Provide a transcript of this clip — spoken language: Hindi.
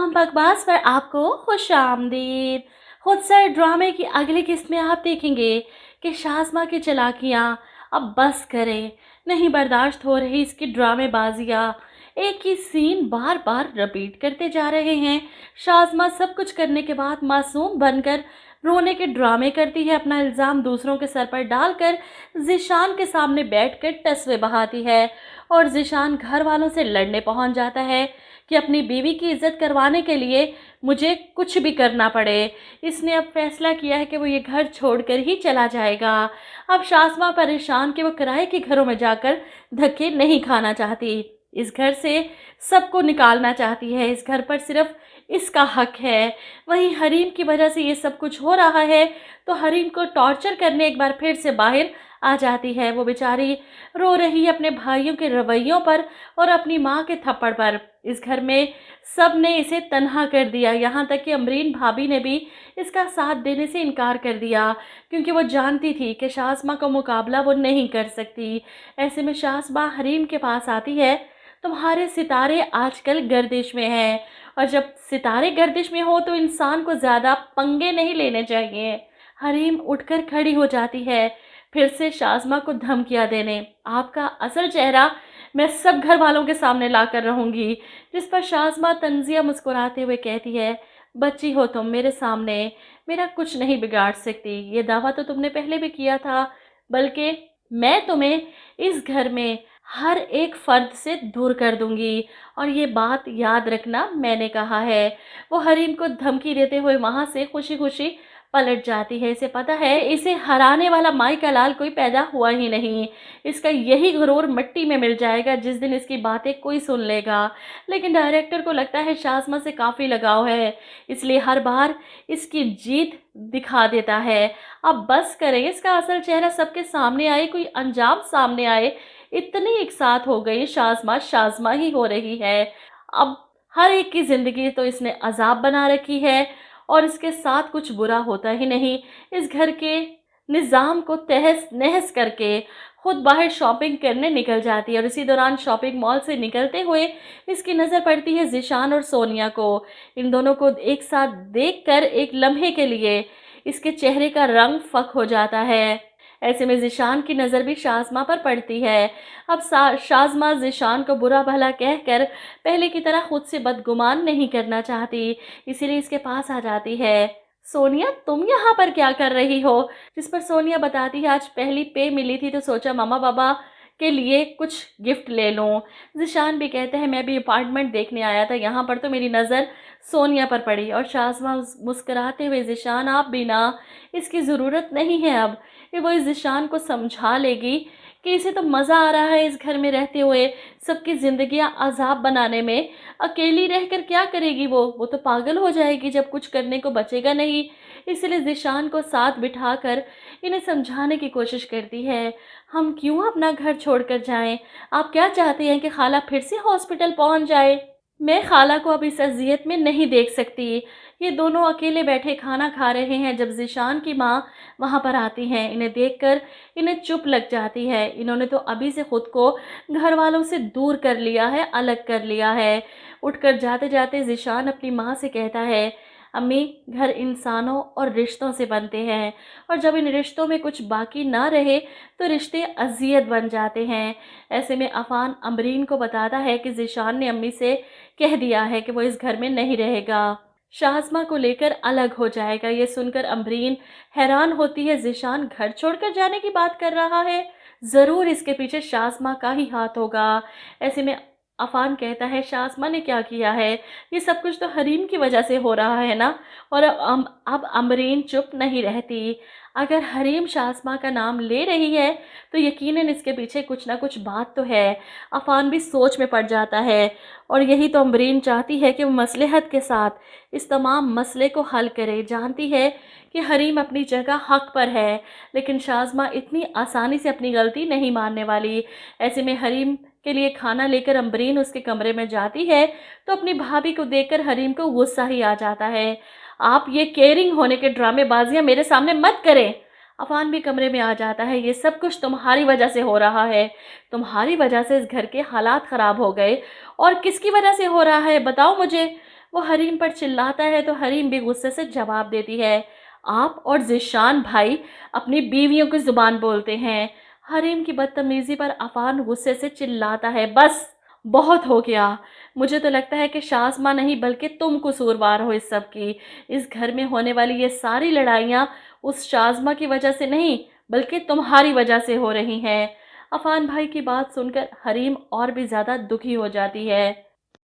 बकवास पर आपको खुशामदीद। खुदसर ड्रामे की अगली किस्त में आप देखेंगे कि शाज़मा की चालाकियाँ अब बस करें, नहीं बर्दाश्त हो रही इसकी ड्रामेबाजियाँ। एक ही सीन बार बार रिपीट करते जा रहे हैं। शाज़मा सब कुछ करने के बाद मासूम बनकर रोने के ड्रामे करती है, अपना इल्ज़ाम दूसरों के सर पर डालकर ज़ीशान के सामने बैठकर तस्वे बहाती है और ज़ीशान घर वालों से लड़ने पहुंच जाता है कि अपनी बीवी की इज्जत करवाने के लिए मुझे कुछ भी करना पड़े। इसने अब फैसला किया है कि वो ये घर छोड़कर ही चला जाएगा। अब शाज़मा परेशान कि वो किराए के घरों में जाकर धक्के नहीं खाना चाहती, इस घर से सबको निकालना चाहती है। इस घर पर सिर्फ इसका हक है। वहीं हरीम की वजह से ये सब कुछ हो रहा है, तो हरीम को टॉर्चर करने एक बार फिर से बाहर आ जाती है। वो बेचारी रो रही है अपने भाइयों के रवैयों पर और अपनी माँ के थप्पड़ पर। इस घर में सब ने इसे तन्हा कर दिया, यहाँ तक कि अमरीन भाभी ने भी इसका साथ देने से इनकार कर दिया, क्योंकि वो जानती थी कि शाज़मा का मुकाबला वो नहीं कर सकती। ऐसे में शाज़मा हरीम के पास आती है, तुम्हारे सितारे आजकल गर्दिश में हैं, और जब सितारे गर्दिश में हो तो इंसान को ज़्यादा पंगे नहीं लेने चाहिए। हरीम उठकर खड़ी हो जाती है, फिर से शाज़मा को धमकियाँ देने, आपका असल चेहरा मैं सब घर वालों के सामने ला कर रहूँगी। जिस पर शाज़मा तंज़िया मुस्कुराते हुए कहती है, बच्ची हो तुम, मेरे सामने मेरा कुछ नहीं बिगाड़ सकती। ये दावा तो तुमने पहले भी किया था, बल्कि मैं तुम्हें इस घर में हर एक फ़र्द से दूर कर दूंगी, और ये बात याद रखना मैंने कहा है। वो हरीम को धमकी देते हुए वहाँ से खुशी खुशी पलट जाती है। इसे पता है इसे हराने वाला माई का लाल कोई पैदा हुआ ही नहीं। इसका यही गुरूर मिट्टी में मिल जाएगा जिस दिन इसकी बातें कोई सुन लेगा। लेकिन डायरेक्टर को लगता है शाज़मा से काफ़ी लगाव है, इसलिए हर बार इसकी जीत दिखा देता है। अब बस करें, इसका असल चेहरा सबके सामने आए, कोई अंजाम सामने आए। इतनी एक साथ हो गई, शाज़मा शाज़मा ही हो रही है। अब हर एक की ज़िंदगी तो इसने अजाब बना रखी है, और इसके साथ कुछ बुरा होता ही नहीं। इस घर के निज़ाम को तहस नहस करके खुद बाहर शॉपिंग करने निकल जाती है, और इसी दौरान शॉपिंग मॉल से निकलते हुए इसकी नज़र पड़ती है ज़ीशान और सोनिया को। इन दोनों को एक साथ देखकर एक लम्हे के लिए इसके चेहरे का रंग फक हो जाता है। ऐसे में ज़ीशान की नज़र भी शाज़मा पर पड़ती है। अब शाज़मा ज़ीशान को बुरा भला कहकर पहले की तरह खुद से बदगुमान नहीं करना चाहती, इसीलिए इसके पास आ जाती है। सोनिया, तुम यहाँ पर क्या कर रही हो? जिस पर सोनिया बताती है, आज पहली पे मिली थी तो सोचा मामा बाबा के लिए कुछ गिफ्ट ले लूँ। ज़ीशान भी कहते हैं, मैं भी अपार्टमेंट देखने आया था, यहाँ पर तो मेरी नज़र सोनिया पर पड़ी। और शाज़मा मुस्कुराते हुए, ज़ीशान आप भी ना, इसकी ज़रूरत नहीं है अब। कि वो इस ज़ीशान को समझा लेगी कि इसे तो मज़ा आ रहा है इस घर में रहते हुए, सबकी ज़िंदगियां अजाब बनाने में। अकेली रहकर क्या करेगी वो तो पागल हो जाएगी जब कुछ करने को बचेगा नहीं। इसलिए ज़ीशान को साथ बिठाकर इन्हें समझाने की कोशिश करती है, हम क्यों अपना घर छोड़कर जाएं? आप क्या चाहते हैं कि खाला फिर से हॉस्पिटल पहुंच जाए? मैं खाला को अब इस अजियत में नहीं देख सकती। ये दोनों अकेले बैठे खाना खा रहे हैं जब ज़ीशान की माँ वहाँ पर आती हैं। इन्हें देखकर इन्हें चुप लग जाती है। इन्होंने तो अभी से खुद को घर वालों से दूर कर लिया है, अलग कर लिया है। उठकर जाते जाते ज़ीशान अपनी माँ से कहता है, अम्मी, घर इंसानों और रिश्तों से बनते हैं, और जब इन रिश्तों में कुछ बाकी ना रहे तो रिश्ते अजियत बन जाते हैं। ऐसे में अफान अमरीन को बताता है कि ज़ीशान ने अम्मी से कह दिया है कि वो इस घर में नहीं रहेगा, शाज़मा को लेकर अलग हो जाएगा। ये सुनकर अमरीन हैरान होती है, ज़ीशान घर छोड़कर जाने की बात कर रहा है, ज़रूर इसके पीछे शाज़मा का ही हाथ होगा। ऐसे में अफान कहता है, शाज़मा ने क्या किया है? ये सब कुछ तो हरीम की वजह से हो रहा है ना। और अब अमरीन चुप नहीं रहती। अगर हरीम शाज़मा का नाम ले रही है तो यकीनन इसके पीछे कुछ ना कुछ बात तो है। अफान भी सोच में पड़ जाता है, और यही तो अमरीन चाहती है कि वो मसलहत के साथ इस तमाम मसले को हल करे। जानती है कि हरीम अपनी जगह हक पर है, लेकिन शाज़मा इतनी आसानी से अपनी गलती नहीं मानने वाली। ऐसे में हरीम के लिए खाना लेकर अमरीन उसके कमरे में जाती है तो अपनी भाभी को देखकर हरीम को गुस्सा ही आ जाता है। आप ये केयरिंग होने के ड्रामेबाजियां मेरे सामने मत करें। अफान भी कमरे में आ जाता है, ये सब कुछ तुम्हारी वजह से हो रहा है, तुम्हारी वजह से इस घर के हालात ख़राब हो गए। और किसकी वजह से हो रहा है बताओ मुझे? वो हरीम पर चिल्लाता है तो हरीम भी गुस्से से जवाब देती है, आप और ज़ीशान भाई अपनी बीवियों की ज़ुबान बोलते हैं। हरीम की बदतमीज़ी पर अफान गुस्से से चिल्लाता है, बस बहुत हो गया। मुझे तो लगता है कि शाज़मा नहीं बल्कि तुम कसूरवार हो इस सब की। इस घर में होने वाली ये सारी लड़ाइयाँ उस शाज़मा की वजह से नहीं बल्कि तुम्हारी वजह से हो रही हैं। अफान भाई की बात सुनकर हरीम और भी ज़्यादा दुखी हो जाती है।